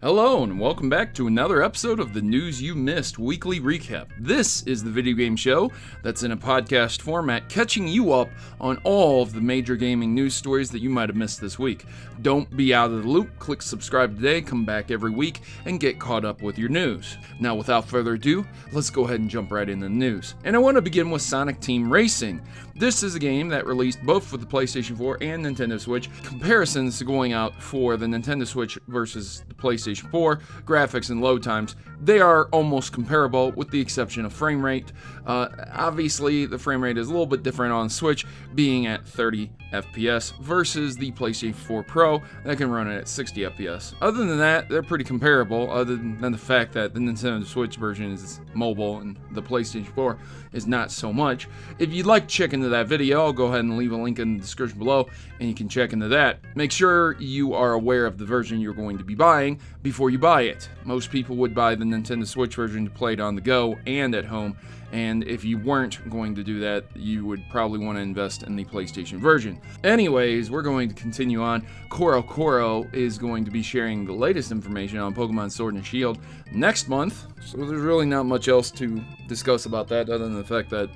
Hello and welcome back to another episode of the News You Missed Weekly Recap. This is the video game show that's in a podcast format, catching you up on all of the major gaming news stories that you might have missed this week. Don't be out of the loop, click subscribe today, come back every week, and get caught up with your news. Now without further ado, let's go ahead and jump right into the news. And I want to begin with Sonic Team Racing. This is a game that released both for the PlayStation 4 and Nintendo Switch. Comparisons going out for the Nintendo Switch versus the PlayStation 4, graphics and load times, they are almost comparable with the exception of frame rate. Obviously, the frame rate is a little bit different on Switch, being at 30 FPS versus the PlayStation 4 Pro that can run it at 60 FPS. Other than that, they're pretty comparable, other than the fact that the Nintendo Switch version is mobile and the PlayStation 4 is not so much. If you'd like to check into that video, I'll go ahead and leave a link in the description below and you can check into that. Make sure you are aware of the version you're going to be buying before you buy it. Most people would buy the Nintendo Switch version to play it on the go and at home, and if you weren't going to do that, you would probably want to invest in the PlayStation version. Anyways, we're going to continue on. CoroCoro is going to be sharing the latest information on Pokemon Sword and Shield next month, so there's really not much else to discuss about that other than the fact that,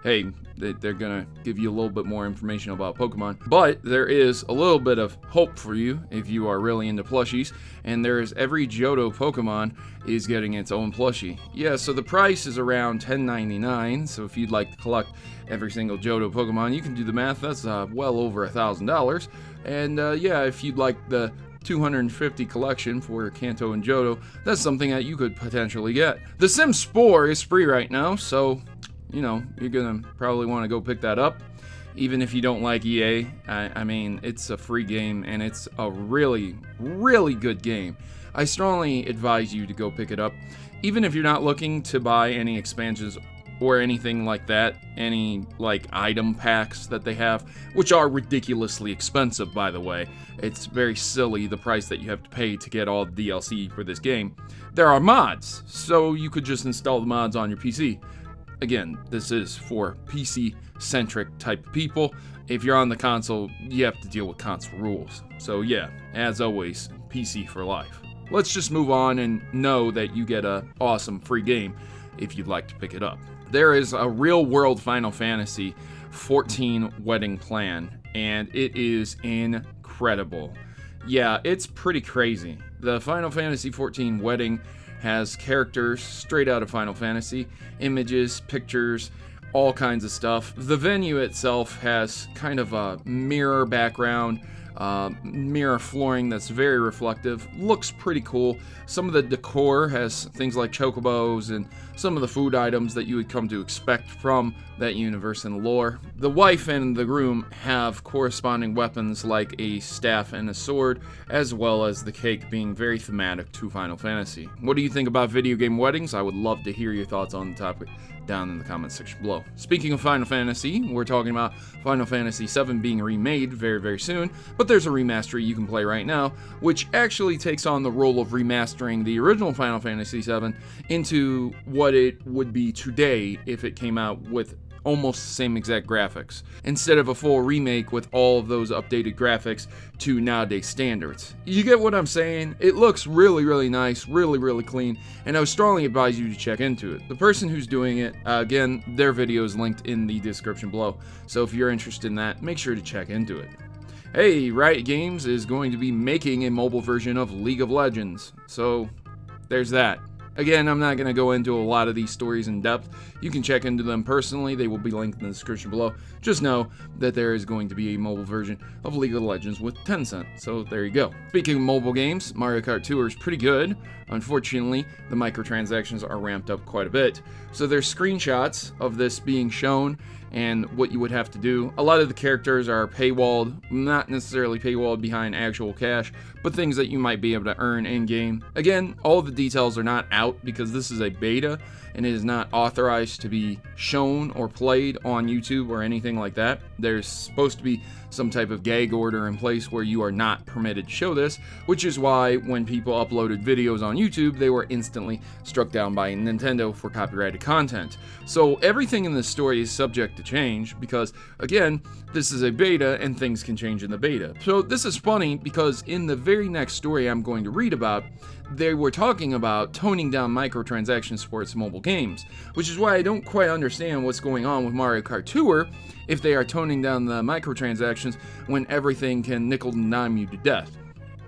hey, they're gonna give you a little bit more information about Pokemon. But there is a little bit of hope for you if you are really into plushies, and there is every Johto Pokemon is getting its own plushie. Yeah, so the price is around $10.99, so if you'd like to collect every single Johto Pokemon, you can do the math, that's well over $1,000. And yeah, if you'd like the 250 collection for Kanto and Johto, that's something that you could potentially get. The Sim Spore is free right now, so you're gonna probably want to go pick that up. Even if you don't like EA, I mean, it's a free game and it's a really, really good game. I strongly advise you to go pick it up. Even if you're not looking to buy any expansions or anything like that, any item packs that they have, which are ridiculously expensive, by the way. It's very silly the price that you have to pay to get all the DLC for this game. There are mods, so you could just install the mods on your PC. Again, this is for PC-centric type of people. If you're on the console, you have to deal with console rules. So yeah, as always, PC for life. Let's just move on and know that you get an awesome free game if you'd like to pick it up. There is a real-world Final Fantasy 14 wedding plan, and it is incredible. Yeah, it's pretty crazy. The Final Fantasy 14 wedding has characters straight out of Final Fantasy, images, pictures, all kinds of stuff. The venue itself has kind of a mirror background, mirror flooring that's very reflective. Looks pretty cool. Some of the decor has things like chocobos and some of the food items that you would come to expect from that universe and lore. The wife and the groom have corresponding weapons like a staff and a sword, as well as the cake being very thematic to Final Fantasy. What do you think about video game weddings? I would love to hear your thoughts on the topic down in the comment section below. Speaking of Final Fantasy, we're talking about Final Fantasy VII being remade very, very soon, but there's a remaster you can play right now, which actually takes on the role of remastering the original Final Fantasy VII into what it would be today if it came out with almost the same exact graphics, instead of a full remake with all of those updated graphics to nowadays standards. You get what I'm saying? It looks really, really nice, really, really clean, and I would strongly advise you to check into it. The person who's doing it, again, their video is linked in the description below, so if you're interested in that, make sure to check into it. Hey, Riot Games is going to be making a mobile version of League of Legends, so there's that. Again, I'm not going to go into a lot of these stories in depth. You can check into them personally. They will be linked in the description below. Just know that there is going to be a mobile version of League of Legends with Tencent. So there you go. Speaking of mobile games, Mario Kart Tour is pretty good. Unfortunately, the microtransactions are ramped up quite a bit. So there's screenshots of this being shown and what you would have to do. A lot of the characters are paywalled, not necessarily paywalled behind actual cash, but things that you might be able to earn in-game. Again, all of the details are not out because this is a beta and it is not authorized to be shown or played on YouTube or anything like that. There's supposed to be some type of gag order in place where you are not permitted to show this, which is why when people uploaded videos on YouTube, they were instantly struck down by Nintendo for copyrighted content. So everything in this story is subject to change because, again, this is a beta and things can change in the beta. So this is funny because in the very next story I'm going to read about, they were talking about toning down microtransactions for its mobile games, which is why I don't quite understand what's going on with Mario Kart Tour if they are toning down the microtransactions when everything can nickel and dime you to death.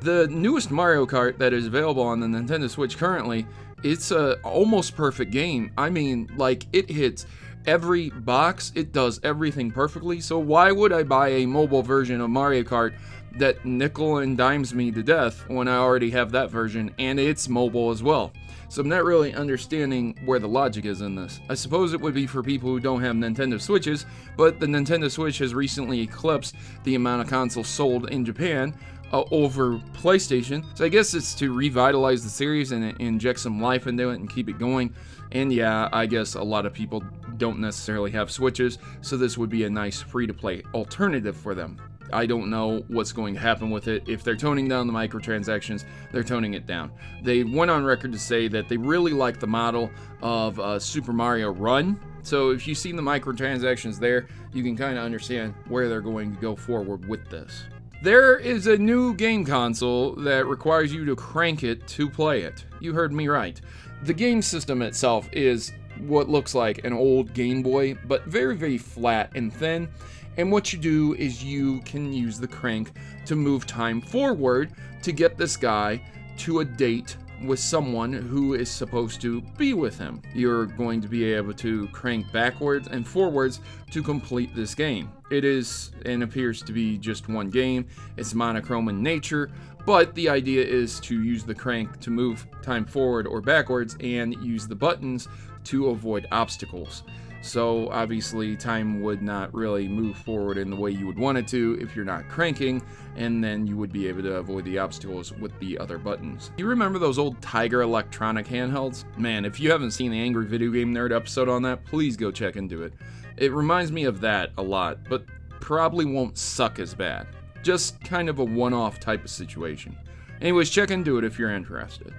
The newest Mario Kart that is available on the Nintendo Switch currently, it's a almost perfect game. I mean, like, it hits every box, it does everything perfectly, so why would I buy a mobile version of Mario Kart that nickel and dimes me to death when I already have that version and it's mobile as well? So I'm not really understanding where the logic is in this. I suppose it would be for people who don't have Nintendo Switches, but the Nintendo Switch has recently eclipsed the amount of consoles sold in Japan over PlayStation. So I guess it's to revitalize the series and inject some life into it and keep it going. And yeah, I guess a lot of people don't necessarily have Switches, so this would be a nice free-to-play alternative for them. I don't know what's going to happen with it. If they're toning down the microtransactions, they're toning it down. They went on record to say that they really like the model of Super Mario Run. So if you've seen the microtransactions there, you can kind of understand where they're going to go forward with this. There is a new game console that requires you to crank it to play it. You heard me right. The game system itself is what looks like an old Game Boy, but very, very flat and thin. And what you do is you can use the crank to move time forward to get this guy to a date with someone who is supposed to be with him. You're going to be able to crank backwards and forwards to complete this game. It is and appears to be just one game. It's monochrome in nature, but the idea is to use the crank to move time forward or backwards and use the buttons to avoid obstacles. So obviously time would not really move forward in the way you would want it to if you're not cranking, and then you would be able to avoid the obstacles with the other buttons. You remember those old Tiger electronic handhelds? Man, if you haven't seen the Angry Video Game Nerd episode on that, please go check into it. It reminds me of that a lot, but probably won't suck as bad. Just kind of a one-off type of situation. Anyways, check into it if you're interested.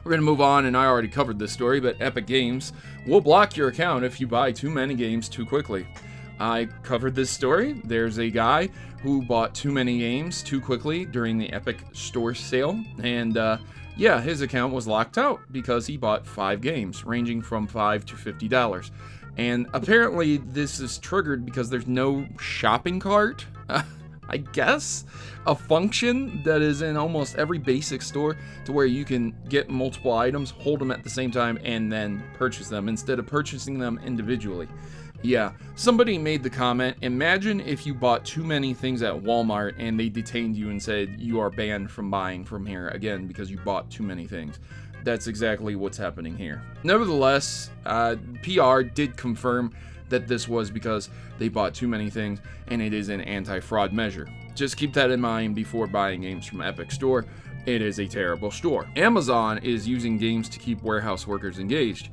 We're going to move on, and I already covered this story, but Epic Games will block your account if you buy too many games too quickly. I covered this story. There's a guy who bought too many games too quickly during the Epic Store sale, and yeah, his account was locked out because he bought 5 games, ranging from $5 to $50. And apparently this is triggered because there's no shopping cart. I guess, a function that is in almost every basic store to where you can get multiple items, hold them at the same time, and then purchase them instead of purchasing them individually. Yeah, somebody made the comment, imagine if you bought too many things at Walmart and they detained you and said you are banned from buying from here again because you bought too many things. That's exactly what's happening here. Nevertheless, PR did confirm that this was because they bought too many things, and it is an anti-fraud measure. Just keep that in mind before buying games from Epic Store. It is a terrible store. Amazon is using games to keep warehouse workers engaged.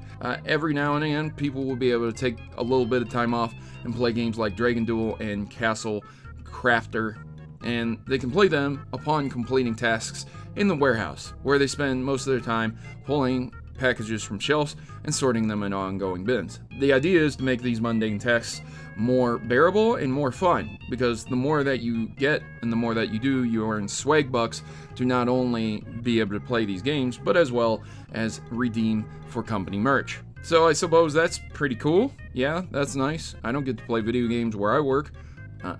Every now and again, people will be able to take a little bit of time off and play games like Dragon Duel and Castle Crafter, and they can play them upon completing tasks in the warehouse, where they spend most of their time pulling packages from shelves and sorting them in ongoing bins. The idea is to make these mundane tasks more bearable and more fun, because the more that you get and the more that you do, you earn swag bucks to not only be able to play these games, but as well as redeem for company merch. So I suppose that's pretty cool. Yeah, that's nice. I don't get to play video games where I work,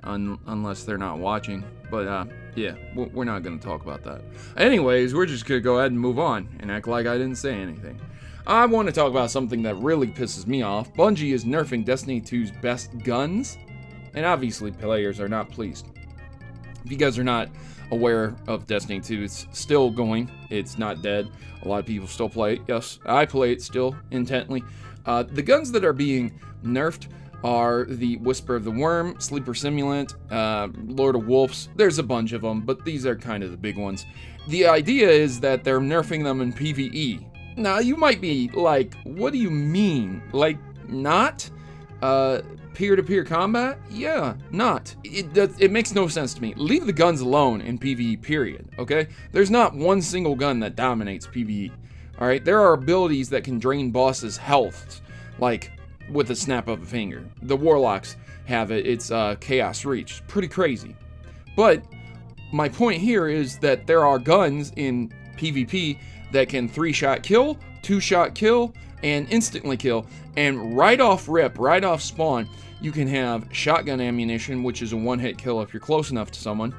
unless they're not watching. But yeah, we're not going to talk about that. Anyways, we're just going to go ahead and move on and act like I didn't say anything. I want to talk about something that really pisses me off. Bungie is nerfing Destiny 2's best guns, and obviously players are not pleased. If you guys are not aware of Destiny 2, it's still going. It's not dead. A lot of people still play it. Yes, I play it still intently. The guns that are being nerfed are the Whisper of the Worm, Sleeper Simulant, Lord of Wolves. There's a bunch of them, but these are kind of the big ones. The idea is that they're nerfing them in PvE. Now, you might be like, what do you mean? Like, not? peer-to-peer combat? Yeah, not. It makes no sense to me. Leave the guns alone in PvE, period, okay? There's not one single gun that dominates PvE, all right? There are abilities that can drain bosses' health, like with a snap of a finger. The Warlocks have it. It's Chaos Reach. Pretty crazy. But my point here is that there are guns in PvP that can 3-shot kill, 2-shot kill, and instantly kill, and right off rip, right off spawn, you can have shotgun ammunition, which is a one-hit kill if you're close enough to someone,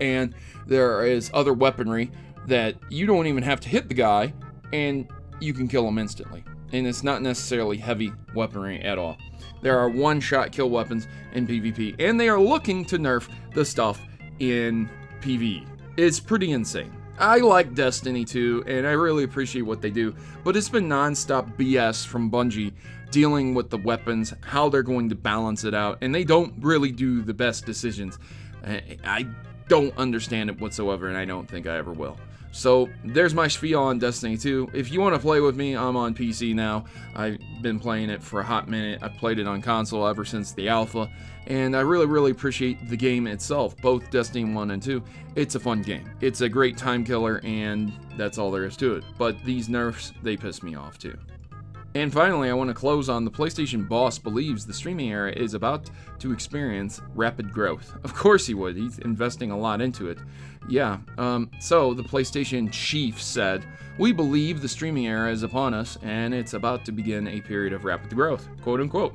and there is other weaponry that you don't even have to hit the guy, and you can kill him instantly, and it's not necessarily heavy weaponry at all. There are one-shot kill weapons in PvP, and they are looking to nerf the stuff in PvE. It's pretty insane. I like Destiny 2, and I really appreciate what they do, but it's been non-stop BS from Bungie dealing with the weapons, how they're going to balance it out, and they don't really do the best decisions. I don't understand it whatsoever, and I don't think I ever will. So there's my spiel on Destiny 2. If you want to play with me, I'm on PC now. I've been playing it for a hot minute. I've played it on console ever since the alpha, and I really appreciate the game itself, both Destiny 1 and 2. It's a fun game. It's a great time killer, and that's all there is to it. But these nerfs, they piss me off too. And finally, I want to close on the PlayStation boss believes the streaming era is about to experience rapid growth. Of course he would. He's investing a lot into it. Yeah, so the PlayStation chief said, "We believe the streaming era is upon us, and it's about to begin a period of rapid growth," quote unquote.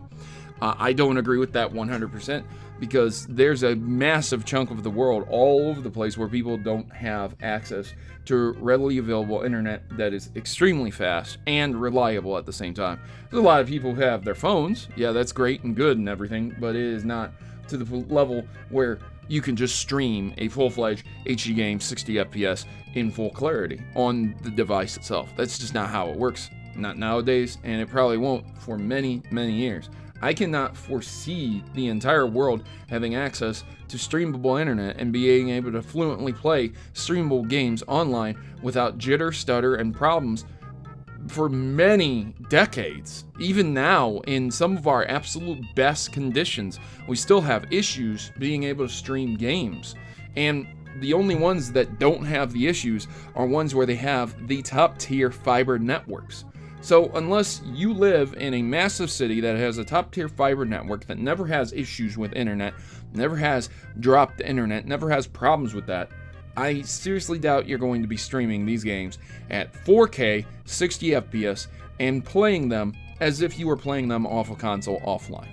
I don't agree with that 100%, because there's a massive chunk of the world all over the place where people don't have access to readily available internet that is extremely fast and reliable at the same time. There's a lot of people who have their phones. Yeah, that's great and good and everything, but it is not to the level where you can just stream a full-fledged HD game 60 FPS in full clarity on the device itself. That's just not how it works. Not nowadays, and it probably won't for many years. I cannot foresee the entire world having access to streamable internet and being able to fluently play streamable games online without jitter, stutter, and problems for many decades. Even now, in some of our absolute best conditions, we still have issues being able to stream games. And the only ones that don't have the issues are ones where they have the top tier fiber networks. So unless you live in a massive city that has a top tier fiber network that never has issues with internet, never has dropped internet, never has problems with that, I seriously doubt you're going to be streaming these games at 4K, 60 FPS, and playing them as if you were playing them off a console offline.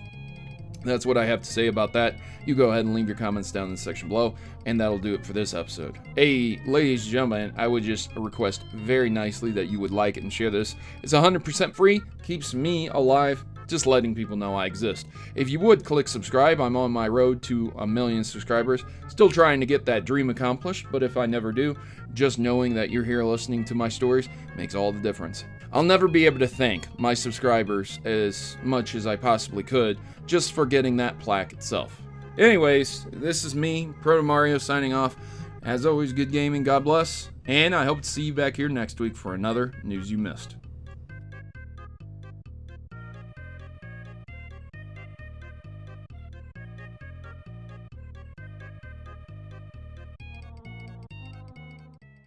That's what I have to say about that. You go ahead and leave your comments down in the section below, and that'll do it for this episode. Hey, ladies and gentlemen, I would just request very nicely that you would like it and share this. It's 100% free, keeps me alive, just letting people know I exist. If you would click subscribe, I'm on my road to 1 million subscribers. Still trying to get that dream accomplished, but if I never do, just knowing that you're here listening to my stories makes all the difference. I'll never be able to thank my subscribers as much as I possibly could just for getting that plaque itself. Anyways, this is me, Protomario, signing off. As always, good gaming, God bless, and I hope to see you back here next week for another News You Missed.